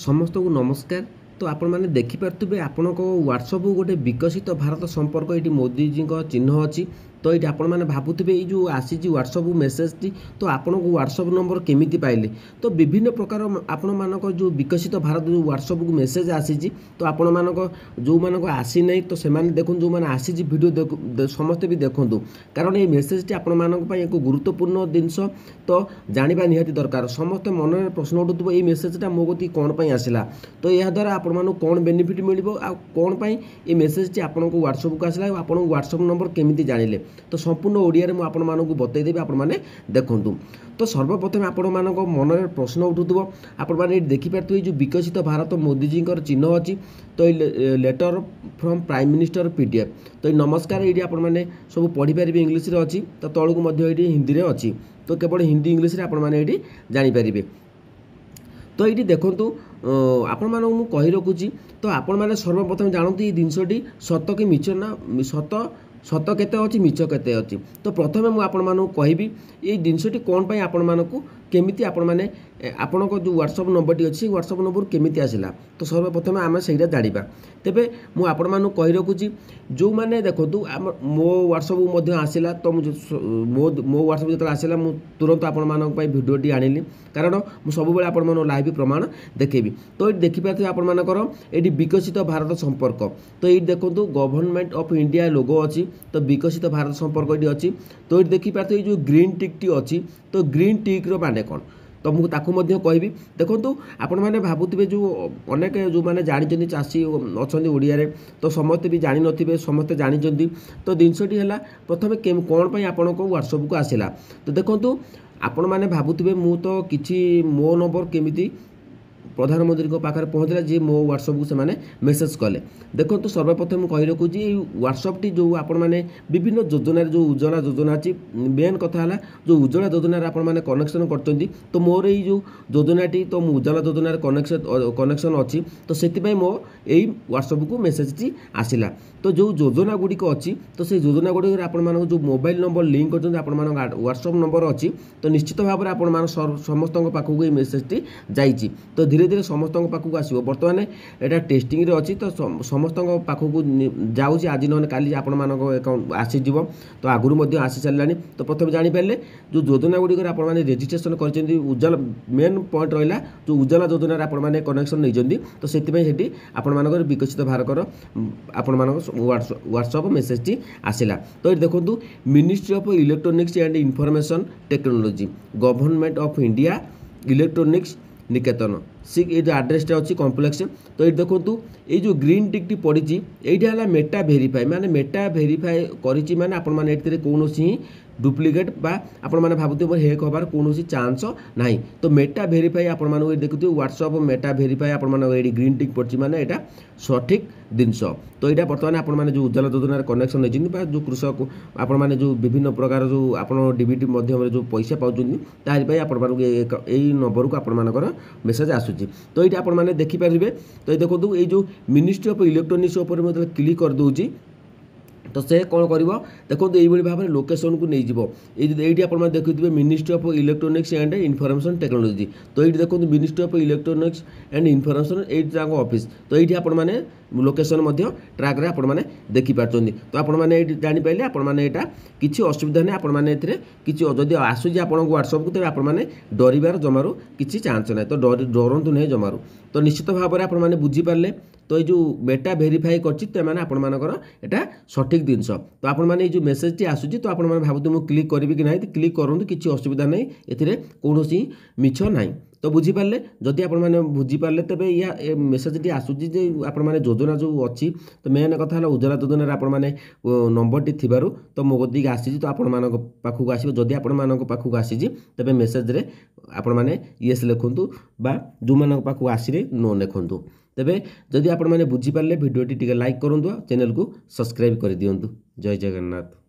समस्त को नमस्कार। तो आपण मैंने देखिपे आपण व्हाट्सअप गोटे विकसित भारत संपर्क ये मोदीजी चिन्ह अच्छी। तो ये आपण मैंने भावुवे ये जो आसी व्हाट्सअप मेसेज टी तो आपन को व्हाट्सअप नंबर केमिति पाइले। तो विभिन्न प्रकार आपण मानक जो विकसित भारत जो व्हाट्सअप को मेसेज आसी तो आपण मानक जो मानक आसी नहीं तो से देखो जो मैंने आसी वीडियो समस्ते भी देखूँ कारण ये मेसेज टी आपण मानक एक गुरुत्वपूर्ण जिनस तो जाना निहाती दरकार। समस्ते मन में प्रश्न उठुव ये मेसेजटा मो गति कौन पर आसला तो यह द्वारा आपण मानक कौन बेनिफिट मिल कौन पर ये मेसेज टी आपन को व्हाट्सअप को आसला आप व्हाट्सअप नंबर केमिति जानिले तो संपूर्ण ओडिया रे मु आपण मानक बतईदेवी आपण मैंने देखूँ। तो सर्वप्रथम आपण मानक मन में प्रश्न उठुव आपण मैंने देखिपे जो विकसित भारत मोदीजी चिन्ह अच्छी तो ये letter from prime minister PDF तो ये नमस्कार ये आपण मैंने सब पढ़ी पारे इंग्लीश रे अच्छी तो तौक हिंदी रे अच्छी तो केवल हिंदी इंग्लीश रे आपण मैंने ये जानीपारे। तो ये देखूँ आपण मानक मु कही रखुची तो आपण मैंने सर्वप्रथम जानते ये जिनसटी सत कि मिछ ना सत केते अच्छी मिछ केते अच्छी। तो प्रथमे मुझे आपण मानक कहबी ये जिनसटी कौन पाई आपण मानक केमिति आपण माने आपण को जो व्हाट्सअप नंबरटी अच्छी व्हाट्सअप नंबर केमिति आसला तो सर्वप्रथम आम से जाना तेबे मु आपण मानक कही रखुची जो मैंने देखो मो व्हाट्सअप आसला तो मो व्हाट्सअप जो आसला मु तुरंत आपण मानक भिडियोटी आनिली कारण मु सब बेले आपण मानक लाइव प्रमाण देखेबी। तो ये देखिपारे आपण मानकर ये विकसित भारत संपर्क तो ये देखो गवर्नमेंट ऑफ इंडिया लोगो अच्छी तो विकसित भारत संपर्क ये अच्छी। तो ये देखिपारे ये जो ग्रीन टिक टी अच्छी तो ग्रीन टिक रो माने कौन तो मुझे कहबी देखो आपण मैंने भावुवे जो अनेक जो मैंने जानते चाषी अच्छा ओडिया तो समस्ते भी जानी नथिबे समस्ते जानते तो जिनसटी है प्रथम कौन पर आपण को व्हाट्सअप को आसला तो देखो आपण मैंने भावुवे मु तो किसी मो नंबर केमिति प्रधानमंत्री पाखे पहुँचला जी मो व्हाट्सअप को से मेसेज कले। देखो तो सर्वप्रथम कही रखुची व्हाट्सअप टी जो आपण मैंने विभिन्न योजना जो उज्ज्वला योजना अच्छी मेन कथा है जो उज्ज्वला योजना आपण मैंने कनेक्शन कर तो मोर ये जो योजनाटी तो उज्ज्वला योजन कनेक्शन अच्छी तो से मो यही व्हाट्सअप को मेसेज टी आसला। तो जो योजना गुड़िक अच्छी तो से योजना गुड़िक आप जो मोबाइल नंबर लिंक कर व्हाट्सअप नंबर अच्छी तो निश्चित भाव में आप समस्त पाखक ये मेसेज टी जाइए तो धीरे धीरे समस्त पाखक आसो बर्तमान यहाँ टेस्टिंग रे अच्छी तो समस्त पाखक जाऊँगी आज ना काली आप आसीज तो आगुरी आसी सारा तो प्रथम जानीपारे जो योजना गुड़िक आप रेजिस्ट्रेशन कर उज्ज्वला मेन पॉइंट रहा जो उज्ज्वला योजना आप कनेक्शन नहीं तो से आपण विकसित भारत आपण व्हाट्सअप मेसेज टी आसला। तो ये देखो ministry of electronics and information technology government of India electronics Niketan सी ये जो आड्रेसटा अच्छी कम्प्लेक्स तो ये देखो ये जो ग्रीन टिक टी पड़ी ये मेटा भेरीफाई माने मेटा भेरीफाई करी माने आपण माने कौन डुप्लिकेट बा आपण माने भावुवे हेक हबार कौन चांस ना तो मेटा भेरीफाई आपण माने देखुए व्हाट्सअप मेटा भेरीफाई आपण माने ग्रीन टिक पड़ी माने यहाँ सठिक जिनस। तो यहाँ बर्तमान आपण माने जो उज्ज्वला योजन कनेक्शन नहीं जो कृषक आपण माने जो विभिन्न प्रकार जो आप डीबीटी माध्यम जो पैसा पाँच आपण यही नंबर को आपण मानकर मेसेज आसूँ। तो ये आपण माने देखिपारे तो ये देखो ये जो मिनिस्ट्री ऑफ इलेक्ट्रोनिक्स उपर क्लिक कर दूची तो से कौन कर देखो ये भाव में लोकेशन को नहीं जीवो ये आप देखुए ministry of electronics and information technology तो ये देखो ministry of electronics and information ये ऑफिस तो ये आप लोकेशन ट्रैक रे आपण मैंने देखिपार तो आपण मैंने जानीपारे आपण मैंने यहाँ किसी असुविधा नहीं आपण मैंने किसी जदि आसूँ आप व्हाट्सअप को तेज आपण मैंने डरबार जमारू किसी चांस ना तो डरतु नहीं जमारू तो निश्चित भाव में आपण मैंने बुझीपारे। तो ये जो मेटा भेरीफाई कर सठिक जिनस तो आपण मैंने जो मेसेज टी आसूँ तो आप भावते मुझे क्लिक करी कि ना क्लिक करूँ किसी असुविधा नहीं ए कौन मिछ ना तो बुझीपारे जदि आप बुझीपारे तेज या मेसेज टी आसूँ आप योजना जो अच्छी तो मेन कथा है उज्ज्वला योजना आप नंबर टी थिबारु तो मो गति आसी तो आपण पाखक आसो जदि आपण पाखक आसी तेज मेसेज रे आपण मैंने येस लिखुँ बा जो मान पाखक आसी नो लिखुँ तेबे जदि आपण मैंने बुझीपारे भिडियोटी टिके लाइक करूँ चैनल को सब्सक्राइब कर दियंतु। जय जगन्नाथ।